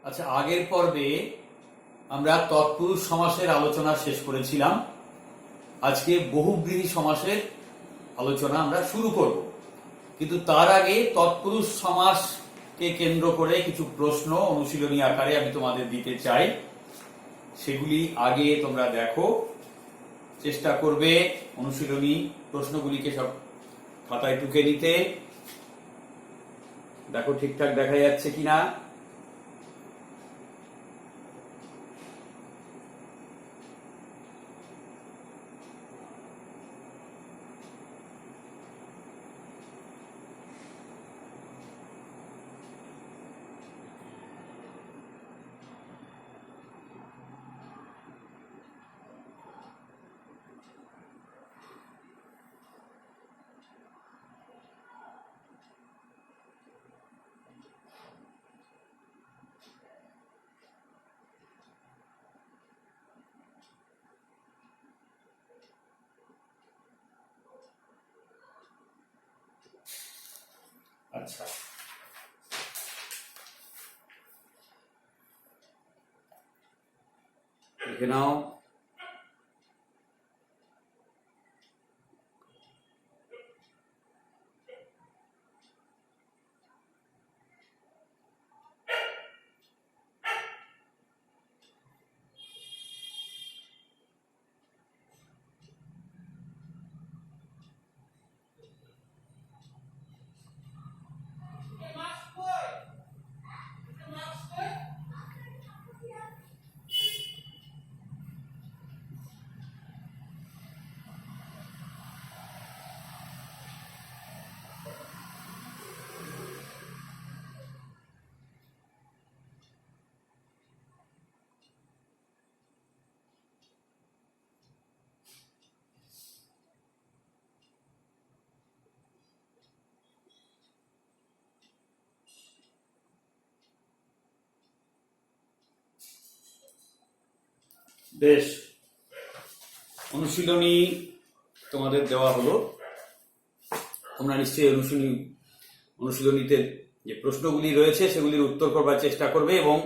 আচ্ছা, আগের পর্বে আমরা তৎপুরুষ সমাসের আলোচনা শেষ করেছিলাম। আজকে বহুব্রীহি সমাসের আলোচনা আমরা শুরু করব, কিন্তু তার আগে তৎপুরুষ সমাসকে কেন্দ্র করে কিছু প্রশ্ন অনুশীলনী আকারে আমি তোমাদের দিতে চাই। সেগুলি আগে তোমরা দেখো, চেষ্টা করবে অনুশীলনী প্রশ্নগুলিকে সব খাতায় টুকে নিতে। দেখো ঠিকঠাক দেখা যাচ্ছে কিনা। আচ্ছা, দেখে নাও। বেশ, অনুশীলনী তোমাদের দেওয়া হলো। তোমরা নিশ্চয়ই অনুশীলনীতে যে প্রশ্নগুলি রয়েছে সেগুলির উত্তর করবার চেষ্টা করবে এবং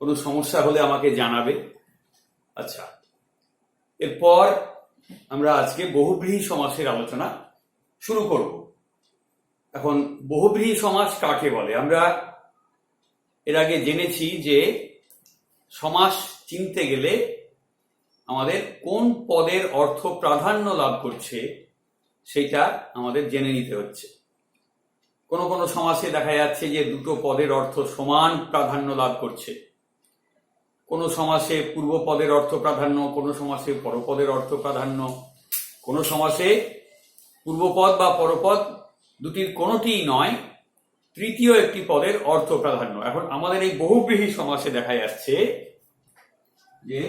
কোনো সমস্যা হলে আমাকে জানাবে। আচ্ছা, এরপর আমরা আজকে বহুব্রীহি সমাসের আলোচনা শুরু করব। এখন বহুব্রীহি সমাস কাকে বলে? আমরা এর আগে জেনেছি যে সমাস চিনতে গেলে আমাদের কোন পদের অর্থ প্রাধান্য লাভ করছে সেটা আমাদের জেনে নিতে হচ্ছে। কোন কোন সমাসে দেখা যাচ্ছে যে দুটো পদের অর্থ সমান প্রাধান্য লাভ করছে। কোন সমাসে পূর্ব পদের অর্থ প্রাধান্য, কোন সমাসে পরপদের অর্থ প্রাধান্য, কোন সমাসে পূর্বপদ বা পরপদ দুটির কোনোটিই নয়, তৃতীয় একটি পদের অর্থ প্রাধান্য। এখন আমাদের এই বহুব্রীহি সমাসে দেখা যাচ্ছে যে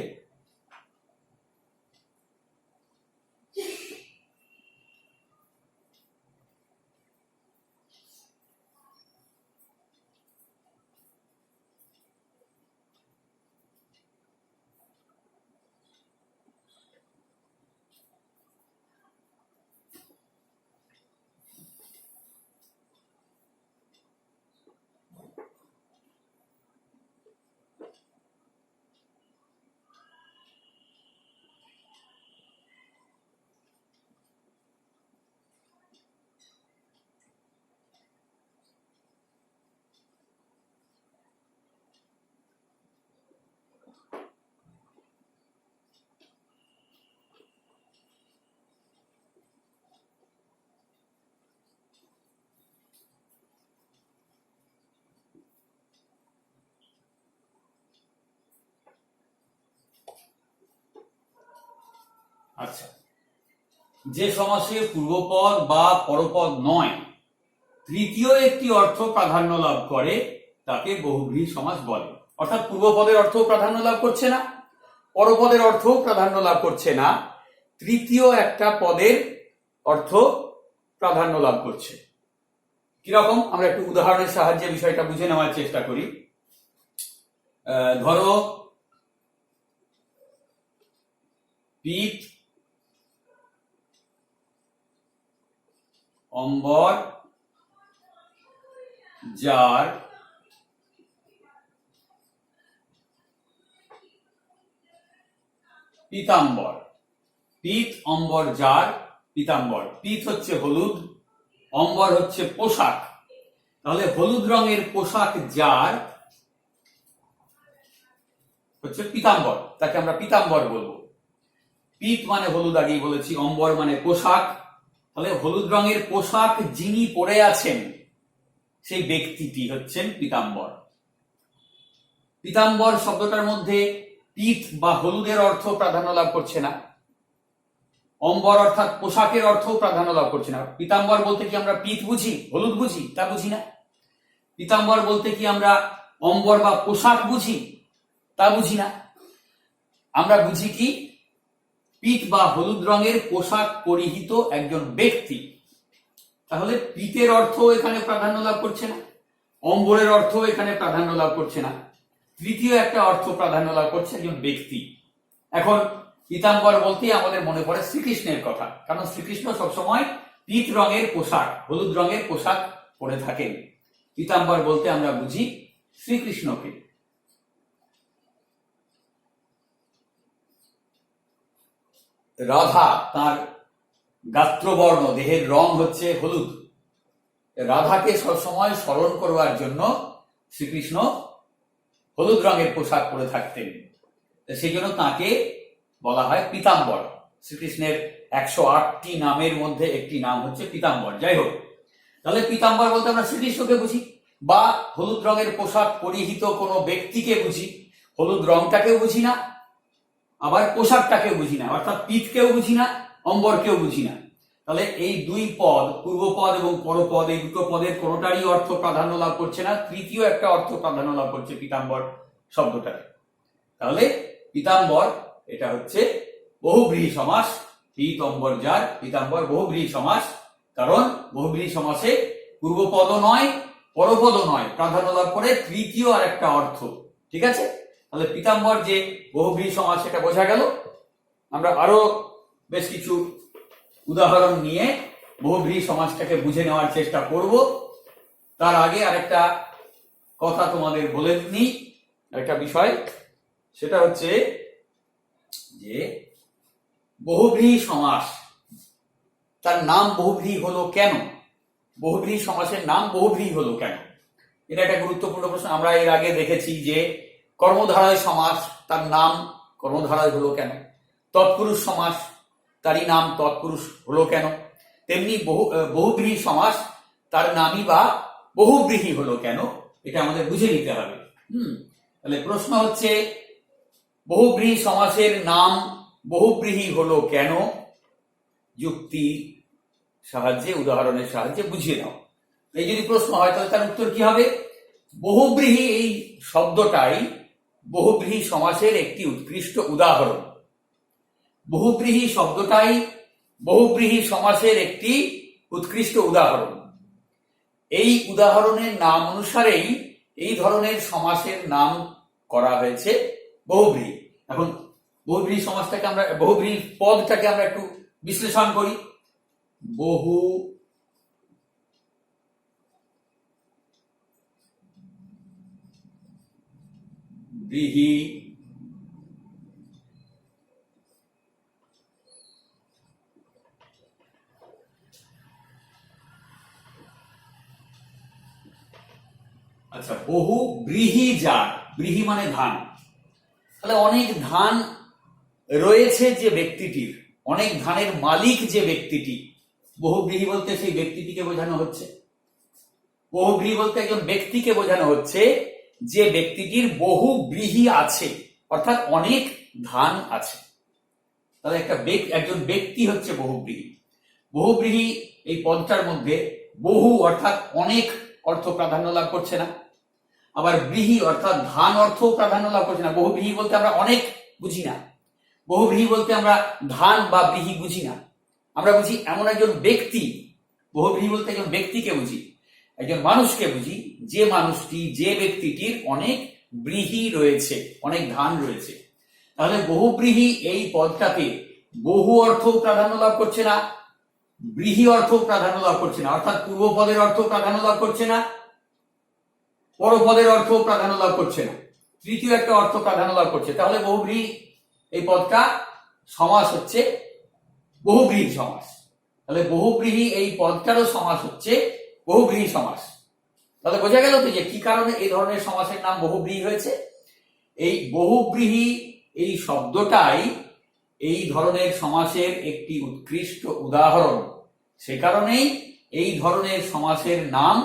আচ্ছা, যে সমাসে পূর্বপদ বা পরপদ নয়, তৃতীয় একটি অর্থ প্রাধান্য লাভ করে তাকে বহুব্রীহি সমাস বলে। অর্থাৎ পূর্বপদের অর্থ প্রাধান্য লাভ করছে না, পরপদের অর্থ প্রাধান্য লাভ করছে না, তৃতীয় একটা পদের অর্থ প্রাধান্য লাভ করছে। কিরকম? আমরা একটু উদাহরণের সাহায্যে বিষয়টা বুঝে নেওয়ার চেষ্টা করি। ধরো পিত, অম্বর, জার, পীতাম্বর। পীত অম্বর যার পীতাম্বর। পীত হচ্ছে হলুদ, অম্বর হচ্ছে পোশাক। তাহলে হলুদ রঙের পোশাক যার হচ্ছে পীতাম্বর, তাকে আমরা পীতাম্বর বলবো। পীত মানে হলুদ, আগেই বলেছি, অম্বর মানে পোশাক। তাহলে হলুদ রঙের পোশাক যিনি পরে আছেন সেই ব্যক্তিটি হচ্ছেন পীতাম্বর। পীতাম্বর শব্দটার মধ্যে পীত বা হলুদের অর্থ প্রাধান্য লাভ করছে না, অম্বর অর্থাৎ পোশাকের অর্থ প্রাধান্য লাভ করছে না। পীতাম্বর বলতে কি আমরা পীত বুঝি, হলুদ বুঝি? তা বুঝি না। পীতাম্বর বলতে কি আমরা অম্বর বা পোশাক বুঝি? তা বুঝি না। আমরা বুঝি কি পীত বা হলুদ রঙের পোশাক পরিহিত একজন ব্যক্তি। তাহলে পীতের অর্থ এখানে প্রাধান্য লাভ করছে না, অম্বরের অর্থ এখানে প্রাধান্য লাভ করছে না, তৃতীয় একটা অর্থ প্রাধান্য লাভ করছে একজন ব্যক্তি। এখন পীতাম্বর বলতে আমাদের মনে পড়ে শ্রীকৃষ্ণের কথা, কারণ শ্রীকৃষ্ণ সবসময় পীত রঙের পোশাক, হলুদ রঙের পোশাক পরে থাকেন। পীতাম্বর বলতে আমরা বুঝি শ্রীকৃষ্ণকে। রাধা, তার গাত্রবর্ণ, দেহের রং হচ্ছে হলুদ। রাধাকে সবসময় স্মরণ করবার জন্য শ্রীকৃষ্ণ হলুদ রঙের পোশাক পরে থাকতেন, সেই জন্য তাকে বলা হয় পীতাম্বর। শ্রীকৃষ্ণের 108টি নামের মধ্যে একটি নাম হচ্ছে পীতাম্বর। যাই হোক, তাহলে পীতাম্বর বলতে আমরা শ্রীকৃষ্ণকে বুঝি, বা হলুদ রঙের পোশাক পরিহিত কোনো ব্যক্তিকে বুঝি। হলুদ রংটাকেও বুঝি না, আবার পোশাকটাকেও বুঝি না, অর্থাৎ পীতকেও বুঝি না, অম্বরকেও বুঝি না। তাহলে এই দুই পদ, পূর্বপদ এবং পরপদ, এই দুটো পদের কোনোটারই অর্থ প্রাধান্য লাভ করছে না, তৃতীয় একটা অর্থ প্রাধান্য লাভ করছে পীতাম্বর শব্দটার। তাহলে পীতাম্বর এটা হচ্ছে বহুব্রীহি সমাস। পীত অম্বর যার পীতাম্বর বহুব্রীহি সমাস, কারণ বহুব্রীহি সমাসে পূর্বপদ নয়, পরপদ নয়, প্রাধান্য লাভ করে তৃতীয় আর একটা অর্থ। ঠিক আছে, তাহলে পীতাম্বর যে বহুব্রীহি সমাস সেটা বোঝা গেল। আমরা আরো বেশ কিছু উদাহরণ নিয়ে বহুব্রীহি সমাসটাকে বুঝে নেওয়ার চেষ্টা করব। তার আগে আরেকটা কথা তোমাদের বলে নিই, একটা বিষয়, সেটা হচ্ছে যে বহুব্রীহি সমাস, তার নাম বহুব্রীহি হলো কেন? বহুব্রীহি সমাসের নাম বহুব্রীহি হলো কেন? এটা একটা গুরুত্বপূর্ণ প্রশ্ন। আমরা এর আগে দেখেছি যে কর্মধারয় সমাস, তার নাম কর্মধারয় হলো কেন? তৎপুরুষ সমাস, তারই নাম তৎপুরুষ হলো কেন? তেমনি বহুব্রীহি সমাস, তার নামই বা বহুব্রীহি হলো কেন? এটা আমাদের বুঝে নিতে হবে। তাহলে প্রশ্ন হচ্ছে বহুব্রীহি সমাসের নাম বহুব্রীহি হলো কেন? যুক্তি সাহায্যে, উদাহরণের সাহায্যে বুঝিয়ে দাও। এই যদি প্রশ্ন হয় তাহলে তার উত্তর কি হবে? বহুব্রীহি এই শব্দটাই বহুব্রীহি সমাসের একটি উৎকৃষ্ট উদাহরণ। বহুব্রীহি শব্দটাই বহুব্রীহি সমাসের একটি উৎকৃষ্ট উদাহরণ। এই উদাহরণের নাম অনুসারেই এই ধরনের সমাসের নাম করা হয়েছে বহুব্রীহি। এখন বহুব্রীহি সমাসটাকে আমরা, বহুব্রীহি পদটাকে আমরা একটু বিশ্লেষণ করি। বহু ব্রীহি আচ্ছা, বহু ব্রীহি যার, ব্রীহি মানে ধান। তাহলে অনেক ধান রয়েছে যে ব্যক্তিটির, অনেক ধানের মালিক যে ব্যক্তিটি, বহুব্রীহি বলতে সেই ব্যক্তিটিকে বোঝানো হচ্ছে। বহুব্রীহি বলতে একজন ব্যক্তিকে বোঝানো হচ্ছে যে ব্যক্তিটির বহু ব্রীহি আছে, অর্থাৎ অনেক ধান আছে। তাহলে একজন ব্যক্তি হচ্ছে বহুব্রীহি। বহুব্রীহি এই পদটার মধ্যে বহু অর্থাৎ অনেক অর্থ প্রাধান্য লাভ করছে না, আবার ব্রীহি অর্থাৎ ধান অর্থ প্রাধান্য লাভ করছে না। বহুব্রীহি বলতে আমরা অনেক বুঝি না, বহুব্রীহি বলতে আমরা ধান বা ব্রীহি বুঝি না। আমরা বুঝি এমন একজন ব্যক্তি, বহুব্রীহি বলতে একজন ব্যক্তিকে বুঝি, একজন মানুষকে বুঝি, যে মানুষটি, যে ব্যক্তিটির অনেক ব্রীহি রয়েছে, অনেক ধান রয়েছে। তাহলে বহুব্রীহি এই পদটাতে বহু অর্থ প্রাধান্য লাভ করছে না, ব্রীহি অর্থ প্রাধান্য লাভ করছে না, অর্থাৎ পূর্বপদের অর্থ প্রাধান্য লাভ করছে না, পরপদের অর্থ প্রাধান্য লাভ করছে না, তৃতীয় একটা অর্থ প্রাধান্য লাভ করছে। তাহলে বহুব্রীহি এই পদটা সমাস হচ্ছে বহুব্রীহি সমাস। তাহলে বহুব্রীহি এই পদটারও সমাস হচ্ছে বহুব্রীহি সমাস। তাহলে বোঝা গেল তো যে কি কারণে এই ধরনের সমাসের নাম বহুব্রীহি হয়েছে। এই বহুব্রীহি এই শব্দটাই এই ধরনের সমাসের একটি উৎকৃষ্ট উদাহরণ। সে কারণেই এই ধরনের সমাসের নাম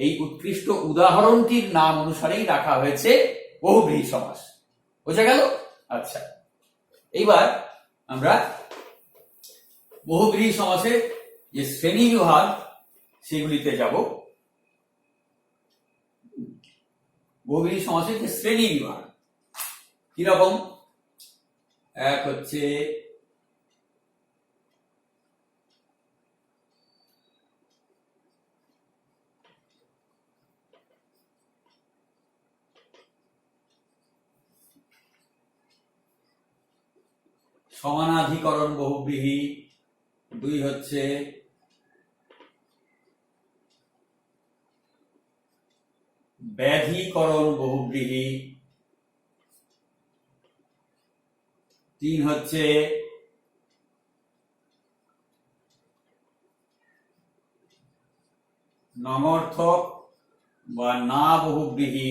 এই উৎকৃষ্ট উদাহরণটির নাম অনুসারেই রাখা হয়েছে বহুব্রীহি সমাস। বোঝা গেল? আচ্ছা, এইবার আমরা বহুব্রীহি সমাসের যে শ্রেণী বিভাগ সেগুলিতে যাব। বহুব্রীহি সমাসের যে শ্রেণী বিভাগ কিরকম? এক হচ্ছে সমানাধিকরণ বহুব্রীহি, দুই হচ্ছে ব্যাধিকরণ বহুব্রীহি, তিন হচ্ছে নমর্থক বা না বহুব্রীহি,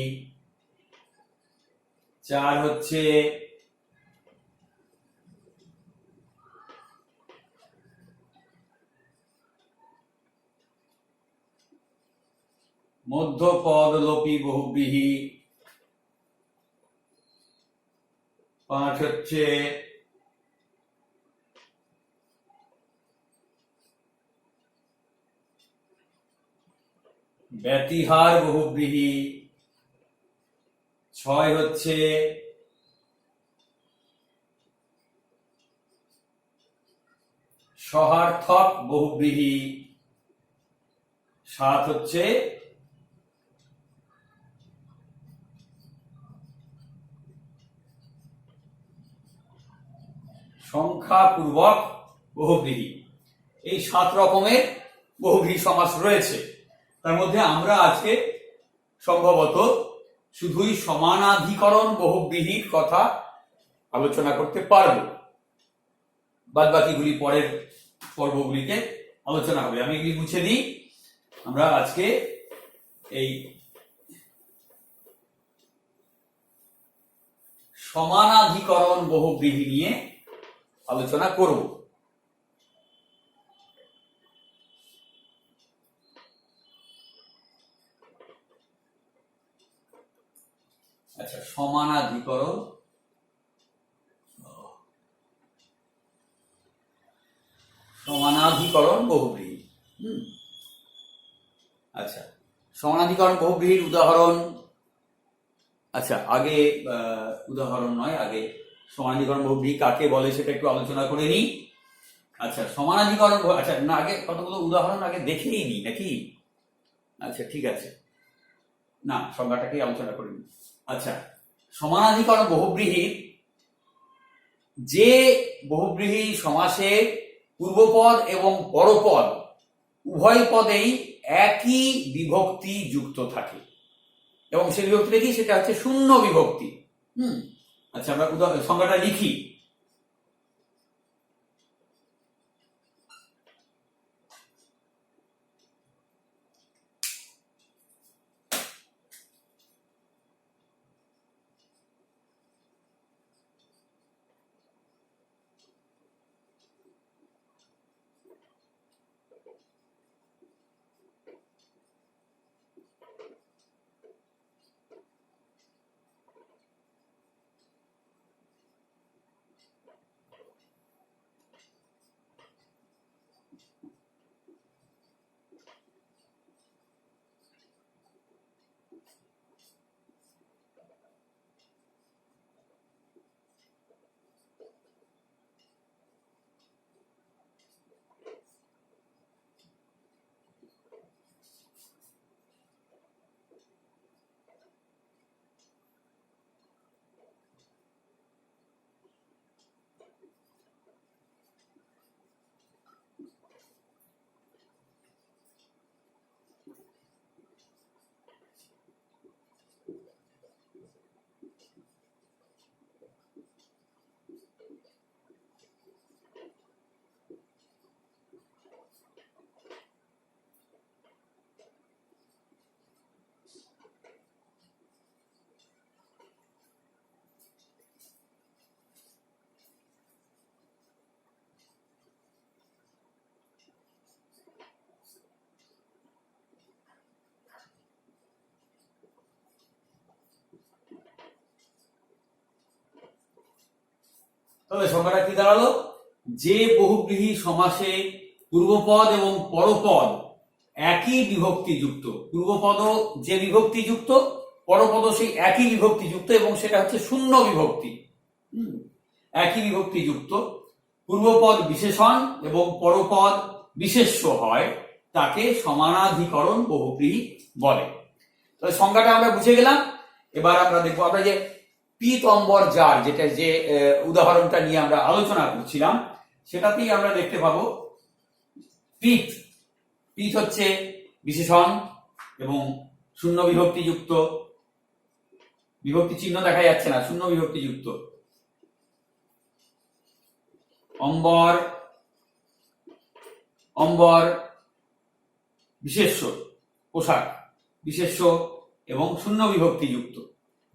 চার হচ্ছে মধ্যপদলোপী বহুব্রীহি, পাঁচ হচ্ছে ব্যতিহার বহুব্রীহি, ছয় হচ্ছে সহার্থক বহুব্রীহি, সাত হচ্ছে সংখ্যাপূর্বক বহুব্রীহি। এই 7 রকমের বহুব্রীহি সমাস রয়েছে। তার মধ্যে আমরা আজকে সম্ভবত শুধুই সমানাধিকরণ বহুব্রীহির কথা আলোচনা করতে পারব, বাদ বাকিগুলি পরের পর্বগুলিতে আলোচনা হবে। আমি এগুলি মুছে দিই। আমরা আজকে এই সমানাধিকরণ বহুব্রীহি নিয়ে আলোচনা করব। আচ্ছা, সমানাধিকরণ বহুব্রীহি। আচ্ছা, সমানাধিকরণ বহুব্রীহির উদাহরণ। আচ্ছা, আগে উদাহরণ নয়, আগে সমানাধিকরণ বহুব্রীহি কাকে বলে সেটা একটু আলোচনা করে নিই। আচ্ছা, সমানাধিকরণ, আচ্ছা না, আগে কতগুলো উদাহরণ আগে দেখেই নিই নাকি? আচ্ছা, ঠিক আছে, না সংজ্ঞাটাকেই আলোচনা করে নিই। আচ্ছা, সমানাধিকরণ বহুব্রীহির যে বহুব্রীহি সমাসে পূর্বপদ এবং পরপদ উভয় পদেই একই বিভক্তি যুক্ত থাকে, এবং সেই বিভক্তিটা কি? সেটা হচ্ছে শূন্য বিভক্তি। আচ্ছা, আমরা সংজ্ঞাটা লিখি। তাহলে সংখ্যাটা কি দাঁড়ালো, যে বহুব্রীহি সমাসে পূর্বপদ এবং পরপদ একই বিভক্তিযুক্ত, পূর্বপদ যে বিভক্তিযুক্ত, পরপদ সেই একই বিভক্তিযুক্ত এবং সেটা হচ্ছে শূন্য বিভক্তি, একই বিভক্তিযুক্ত, পূর্বপদ বিশেষণ এবং পরপদ বিশেষ্য হয়, তাকে সমানাধিকরণ বহুব্রীহি বলে। তাহলে সংজ্ঞাটা আমরা বুঝে গেলাম। এবার আমরা দেখবো, আমরা যে পীতম্বর জার, যেটা যে উদাহরণটা নিয়ে আমরা আলোচনা করছিলাম, সেটাতেই আমরা দেখতে পাবো পীত, পীত হচ্ছে বিশেষণ এবং শূন্য বিভক্তিযুক্ত, বিভক্তি চিহ্ন দেখা যাচ্ছে না, শূন্য বিভক্তিযুক্ত। অম্বর, অম্বর বিশেষ্য, পোশাক বিশেষ্য এবং শূন্য বিভক্তিযুক্ত,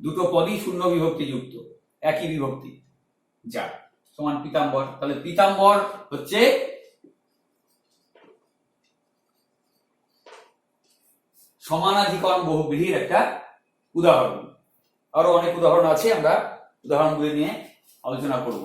দুটো পদই শূন্য বিভক্তিযুক্ত, একই বিভক্তি, যা সমান পীতাম্বর। তাহলে পীতাম্বর হচ্ছে সমানাধিকরণ বহুব্রীহির একটা উদাহরণ। আরো অনেক উদাহরণ আছে, আমরা উদাহরণগুলি নিয়ে আলোচনা করব।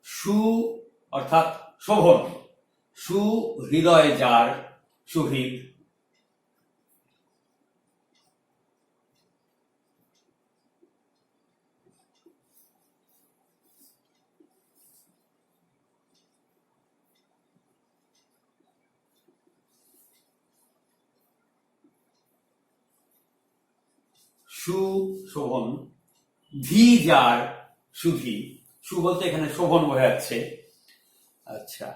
সু অর্থাৎ শোভন, সু হৃদয় যার সুহৃদ, সু শোভন, ধি যার সুধি, সু বলতে এখানে শোভন বোঝাচ্ছে। আচ্ছা,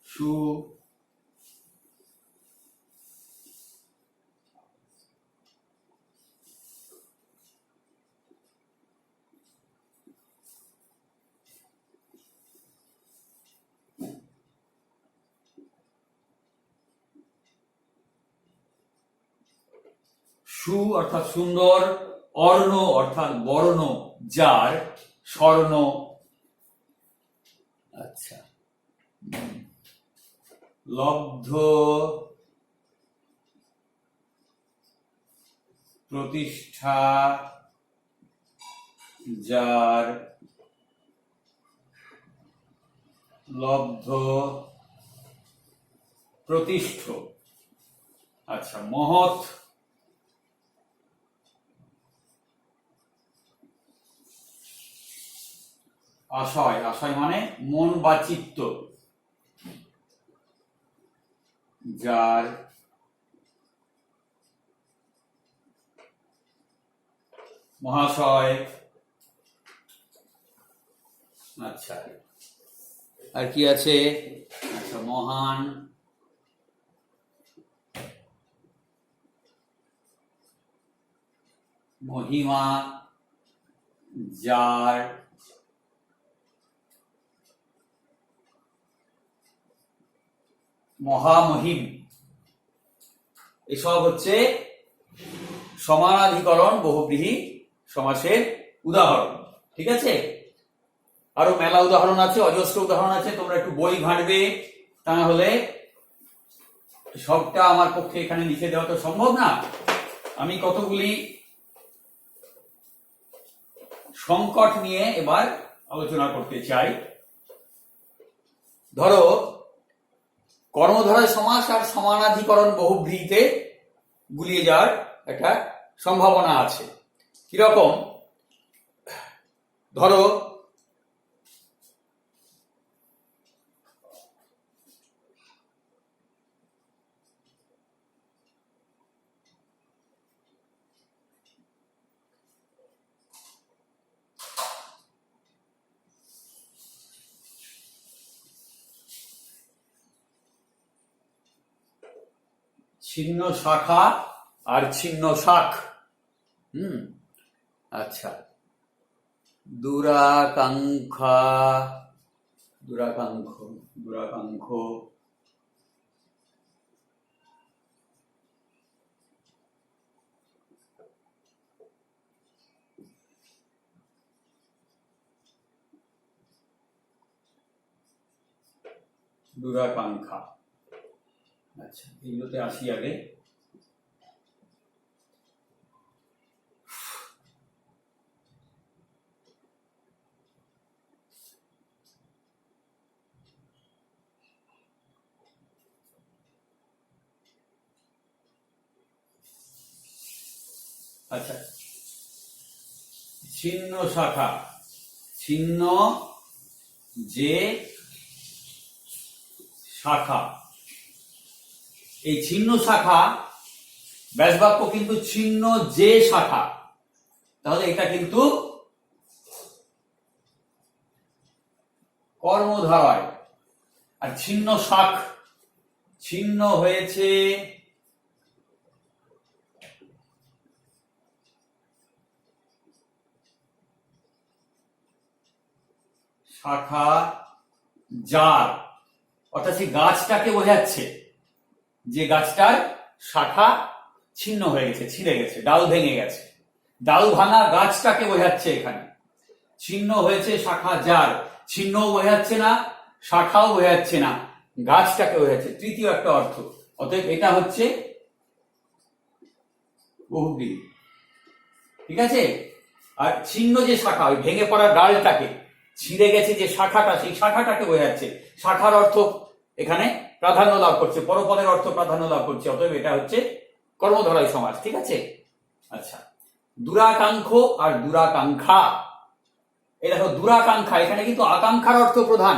সু সু অর্থাৎ সুন্দর, অর্ণ অর্থাৎ বর্ণ যার স্বর্ণ। আচ্ছা, লব্ধ প্রতিষ্ঠা যার, লব্ধ প্রতিষ্ঠ। আচ্ছা, মহৎ আশয়, আশয় মানে মন বা চিত্ত, যার মহাশয়। আচ্ছা, আর কি আছে, আচ্ছা, মহান, মহিমা যার, মহামহিম। এসব হচ্ছে সমানাধিকরণ বহুব্রীহি সমাসের উদাহরণ। ঠিক আছে, আরো মেলা উদাহরণ আছে, অজস্র উদাহরণ আছে, তোমরা একটু বই ঘাঁটবে, তা না হলে সবটা আমার পক্ষে এখানে লিখে দেওয়া তো সম্ভব না। আমি কতগুলি সংকট নিয়ে এবার আলোচনা করতে চাই। ধরো, কর্মধারয় সমাস আর সমানাধিকরণ বহুব্রীহিতে গুলিয়ে যাওয়ার একটা সম্ভাবনা আছে। কিরকম, ধরো ছিন্ন শাখা আর ছিন্ন শাখ। আচ্ছা, দুরাকাঙ্ক্ষা, দুরাকাঙ্ক্ষ, দুরাকাঙ্ক্ষ, দুরাকাঙ্ক্ষা। আচ্ছা, এগুলোতে আসি আগে। আচ্ছা, ছিন্ন শাখা, ছিন্ন যে শাখা, এই ছিন্ন শাখা ব্যাসবাক্য কিন্তু ছিন্ন যে শাখা, তাহলে এটা কিন্তু কর্মধারয়। আর ছিন্ন শাখ, ছিন্ন হয়েছে শাখা যার, অর্থাৎ সেই গাছটাকে বোঝাচ্ছে, যে গাছটার শাখা ছিন্ন হয়ে গেছে, ছিঁড়ে গেছে, ডাল ভেঙে গেছে, ডাল ভাঙা গাছটাকে বোঝাচ্ছে এখানে। ছিন্ন হয়েছে শাখা যার, ছিন্নও বোঝাচ্ছে না, শাখাও বোঝাচ্ছে না, গাছটাকে বোঝাচ্ছে, তৃতীয় একটা অর্থ। অতএব এটা হচ্ছে বহুব্রীহি। ঠিক আছে? আর ছিন্ন যে শাখা, ওই ভেঙে পড়া ডালটাকে, ছিঁড়ে গেছে যে শাখাটা, সেই শাখাটাকে বোঝাচ্ছে। শাখার অর্থ এখানে প্রাধান্য লাভ করছে, পরপদের অর্থ প্রাধান্য লাভ করছে, অতএব এটা হচ্ছে কর্মধারয় সমাস। ঠিক আছে? আচ্ছা, দুরাকাঙ্ক্ষ আর দুরাকাঙ্ক্ষা। এই দেখো, দুরাকাঙ্ক্ষা, এখানে কিন্তু আকাঙ্ক্ষার অর্থ প্রধান,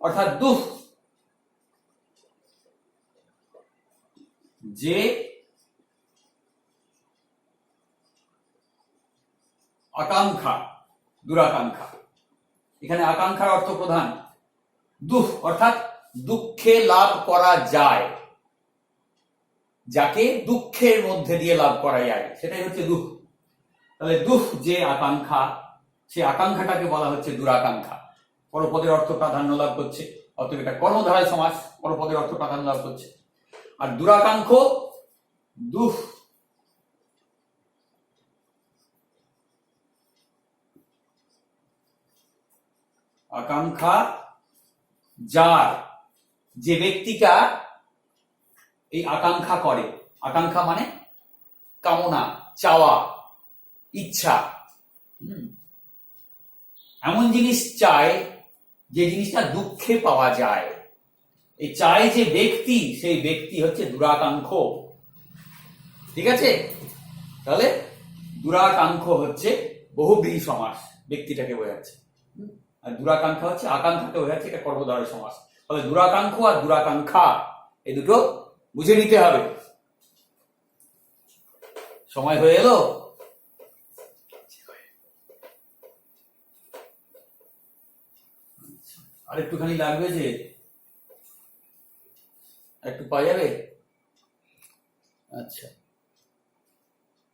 অর্থাৎ দুঃখ, যে আকাঙ্ক্ষা, দুরাকাঙ্ক্ষা, এখানে আকাঙ্ক্ষার অর্থ প্রধান। দুঃখ অর্থাৎ দুঃখে লাভ করা যায়, যাকে দুঃখের মধ্যে দিয়ে লাভ করা যায়, সেটাই হচ্ছে দুঃখ। তাহলে দুঃখ যে আকাঙ্ক্ষা, সেই আকাঙ্ক্ষাটাকে বলা হচ্ছে দুরাকাঙ্ক্ষা। পরপদের অর্থ প্রাধান্য লাভ করছে, অতএব এটা কর্মধারয় সমাস, পরপদের অর্থ প্রাধান্য লাভ করছে। আর দুরাকাঙ্ক্ষ, দুঃখ, আকাঙ্ক্ষা যার, যে ব্যক্তিটা এই আকাঙ্ক্ষা করে, আকাঙ্ক্ষা মানে কামনা, চাওয়া, ইচ্ছা, এমন জিনিস চায় যে জিনিসটা দুঃখে পাওয়া যায়, এই চায় যে ব্যক্তি, সেই ব্যক্তি হচ্ছে দুরাকাঙ্ক্ষ। ঠিক আছে? তাহলে দুরাকাঙ্ক্ষ হচ্ছে বহুব্রীহি সমাস, ব্যক্তিটাকে বোঝাচ্ছে। আর দুরাকাঙ্ক্ষা হচ্ছে আকাঙ্ক্ষাকে বোঝাচ্ছে, এটা কর্মধারয় সমাস। তবে দুরাকাঙ্ক্ষ আর দুরাকাঙ্ক্ষা এই দুটো বুঝে নিতে হবে। সময় হয়ে এলো? আর একটুখানি লাগবে, যে একটু পাওয়া যাবে। আচ্ছা,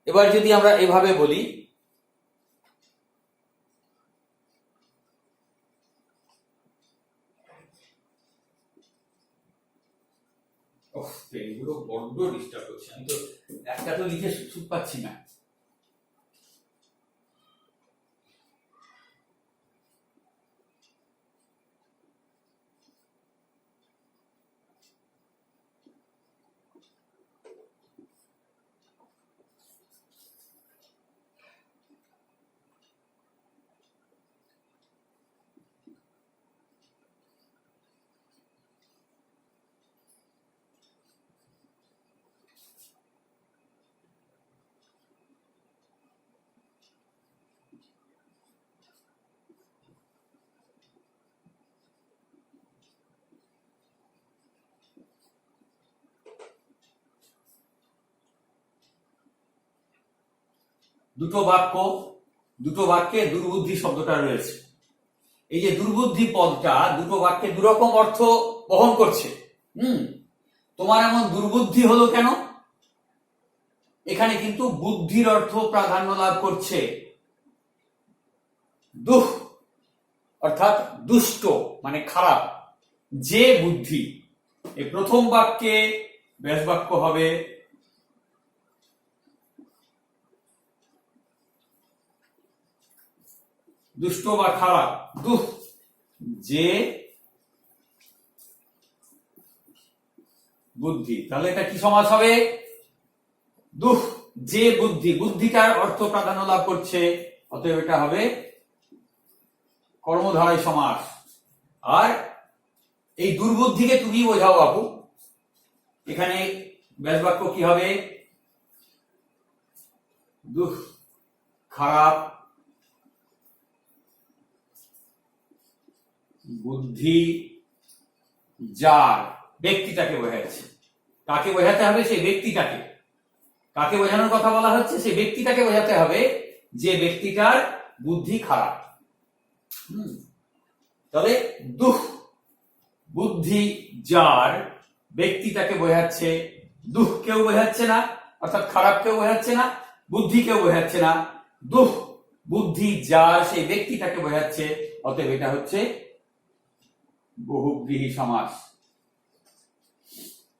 এবার যদি আমরা এভাবে বলি, এগুলো বড্ড ডিস্টার্ব করছে, আমি তো একটা তো লিখে সুখ পাচ্ছি না। দুটো বাক্য, দুটো বাক্যে দুর্বুদ্ধি শব্দটা রয়েছে। এই যে দুর্বুদ্ধি পদটা দুটো বাক্যে দুরকম অর্থ বহন করছে। তোমার এমন দুর্বুদ্ধি হলো কেন? এখানে কিন্তু বুদ্ধির অর্থ প্রাধান্য লাভ করছে। দুঃ অর্থাৎ দুষ্ট মানে খারাপ, যে বুদ্ধি। এই প্রথম বাক্যে ব্যাস বাক্য হবে দুষ্ট বা খারাপ, দুঃ যে বুদ্ধি। তাহলে এটা কি সমাস হবে? দুঃ যে বুদ্ধি, বুদ্ধিটার অর্থ প্রাধান্য লাভ করছে, অতএব এটা হবে কর্মধারয় সমাস। আর এই দুর্বুদ্ধিকে তুমি বোঝাও বাপু, এখানে ব্যাস বাক্য কি হবে? দুঃ খারাপ বুদ্ধি যার, ব্যক্তিটাকে বোঝাচ্ছে। কাকে বোঝাতে হবে? সেই ব্যক্তিটাকে। কাকে বোঝানোর কথা বলা হচ্ছে? সেই ব্যক্তিটাকে বোঝাতে হবে যে ব্যক্তিটার বুদ্ধি খারাপ। তাহলে দুঃ বুদ্ধি যার, ব্যক্তিটাকে বোঝাচ্ছে, দুঃ কেউ বোঝাচ্ছে না, অর্থাৎ খারাপ কেউ বোঝাচ্ছে না, বুদ্ধি কেউ বোঝাচ্ছে না, দুঃ বুদ্ধি যার সেই ব্যক্তিটাকে বোঝাচ্ছে, অতএব এটা হচ্ছে বহুব্রীহি সমাস।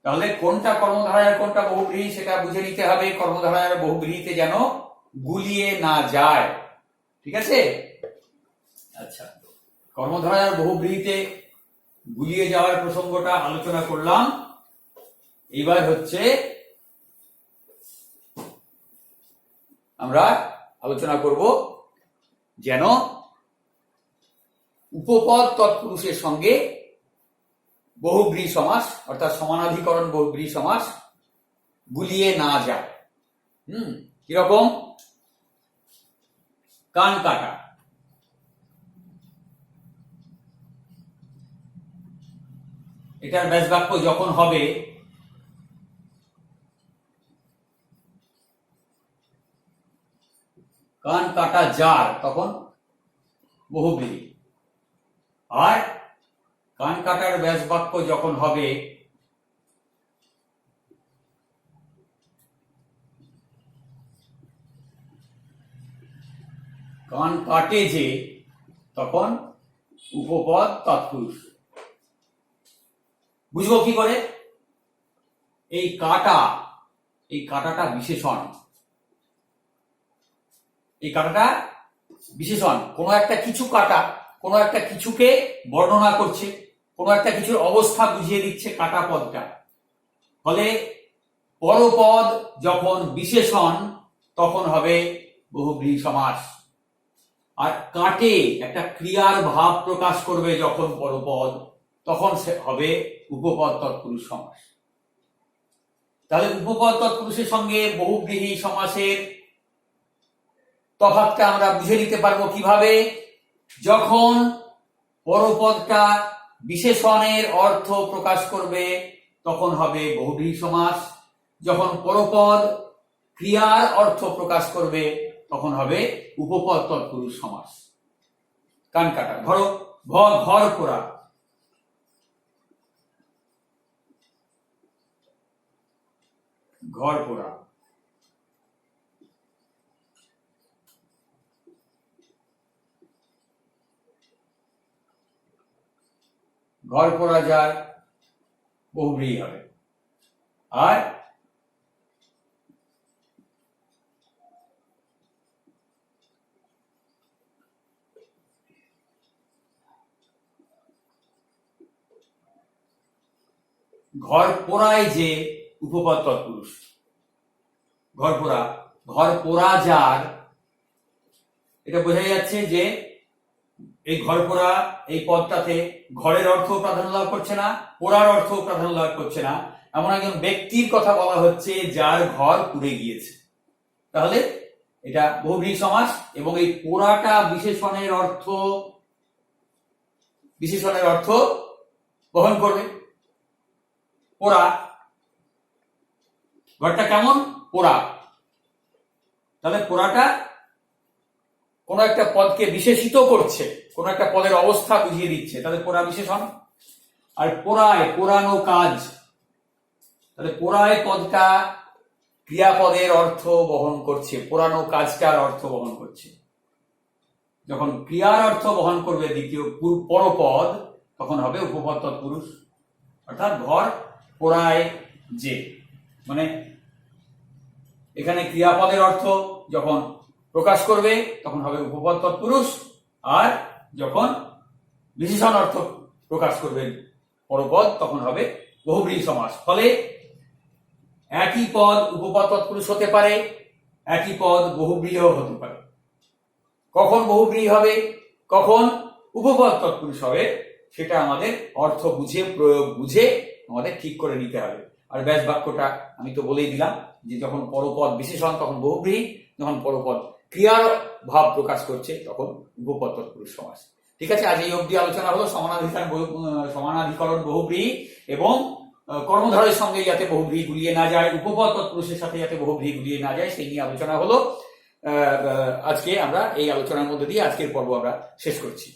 তাহলে কোনটা কর্মধারয় আর কোনটা বহুব্রীহি সেটা বুঝে নিতে হবে, কর্মধারয় আর বহুব্রীহিতে যেন গুলিয়ে না যায়। ঠিক আছে? আচ্ছা, কর্মধারয় আর বহুব্রীহিতে গুলিয়ে যাওয়ার প্রসঙ্গটা আলোচনা করলাম। এবার হচ্ছে আমরা আলোচনা করব যেন উপপদ তৎপুরুষের সঙ্গে বহুব্রীহি সমাস অর্থাৎ সমানাধিকরণ বহুব্রীহি সমাস গুলিয়ে না যায়। কিরকম? কান কাটা, এটার ব্যাস বাক্য যখন হবে কান কাটা যার, তখন বহুব্রীহি। আর কান কাটার ব্যাস বাক্য যখন হবে কান কাটে যে, তখন উপপদ তৎপুরুষ। বুঝবো কি করে? এই কাটা, এই কাটাটা বিশেষণ, এই কাটাটা বিশেষণ। কোনো একটা কিছু কাটা, কোনো একটা কিছুকে বর্ণনা করছে, কোনো একটা কিছুর অবস্থা বুঝিয়ে দিচ্ছে কাটা পদটা। ফলে পরপদ যখন বিশেষণ তখন হবে বহুব্রীহি সমাস। আর কাটে একটা ক্রিয়ার ভাব প্রকাশ করবে যখন পরপদ, তখন সে হবে উপপদ তৎপুরুষ সমাস। তাহলে উপপদ তৎপুরুষের সঙ্গে বহুব্রীহি সমাসের তফাৎটা আমরা বুঝে নিতে পারবো কিভাবে? যখন পরপদটা বিশেষণের অর্থ প্রকাশ করবে তখন হবে বহুব্রীহি সমাস, যখন পরপদ ক্রিয়ার অর্থ প্রকাশ করবে তখন হবে উপপদ তৎপুরুষ সমাস। কান কাটা, ধরো ঘর পোড়া, ঘর পোড়া, ঘর পোড়া যায় বহুব্রীহি হবে। আর ঘর পোড়ায় যে উপপদ তৎপুরুষ, ঘর পোড়া, ঘর পোড়া যার, এটা বোঝা যাচ্ছে যে এই ঘর পোড়া এই পদটাতে ঘরের অর্থ প্রাধান্য লাভ করছে না, পোড়ার অর্থ প্রাধান্য লাভ করছে না, এমন একজন ব্যক্তির কথা বলা হচ্ছে যার ঘর পুড়ে গিয়েছে। তাহলে এটা বহুব্রীহি সমাস, এবং এই পোড়াটা বিশেষণের অর্থ বহন করবে। পোড়া, ঘরটা কেমন? পোড়া। তাহলে পোড়াটা কোন একটা পদকে বিশেষিত করছে, কোন একটা পদের অবস্থা বুঝিয়ে দিচ্ছে, তাহলে পোড়া বিশেষণ। আর পোড়ায়, পোড়ানো কাজ, তাহলে পোড়ায় পদটা ক্রিয়াপদের অর্থ বহন করছে, পোড়ানো কাজটার অর্থ বহন করছে। যখন ক্রিয়ার অর্থ বহন করবে দ্বিতীয় পরপদ, তখন হবে উপপদ তৎপুরুষ। অর্থাৎ ঘর পোড়ায় যে, মানে এখানে ক্রিয়াপদের অর্থ যখন প্রকাশ করবে তখন হবে উপপদ তৎপুরুষ, আর যখন বিশেষণ অর্থ প্রকাশ করবে পরপদ তখন হবে বহুব্রীহি সমাস। ফলে একই পদ উপপদ তৎপুরুষ হতে পারে, একই পদ বহুব্রীহিও হতে পারে। কখন বহুব্রীহি হবে, কখন উপপদ তৎপুরুষ হবে, সেটা আমাদের অর্থ বুঝে, প্রয়োগ বুঝে আমাদের ঠিক করে নিতে হবে। আর ব্যাস বাক্যটা আমি তো বলেই দিলাম যে যখন পরপদ বিশেষণ তখন বহুব্রীহি, যখন পরপদ ক্রিয়ার ভাব প্রকাশ করছে তখন উপপদ তৎপুরুষ সমাস। ঠিক আছে, আজ এই অবধি আলোচনা হলো সমানাধিকরণ বহুব্রীহি এবং কর্মধারের সঙ্গে যাতে বহুব্রীহি গুলিয়ে না যায়, উপপদ তৎপুরুষের সাথে যাতে বহুব্রীহি গুলিয়ে না যায়, সেই নিয়ে আলোচনা হলো। আজকে আমরা এই আলোচনার মধ্যে দিয়ে আজকের পর্ব আমরা শেষ করছি।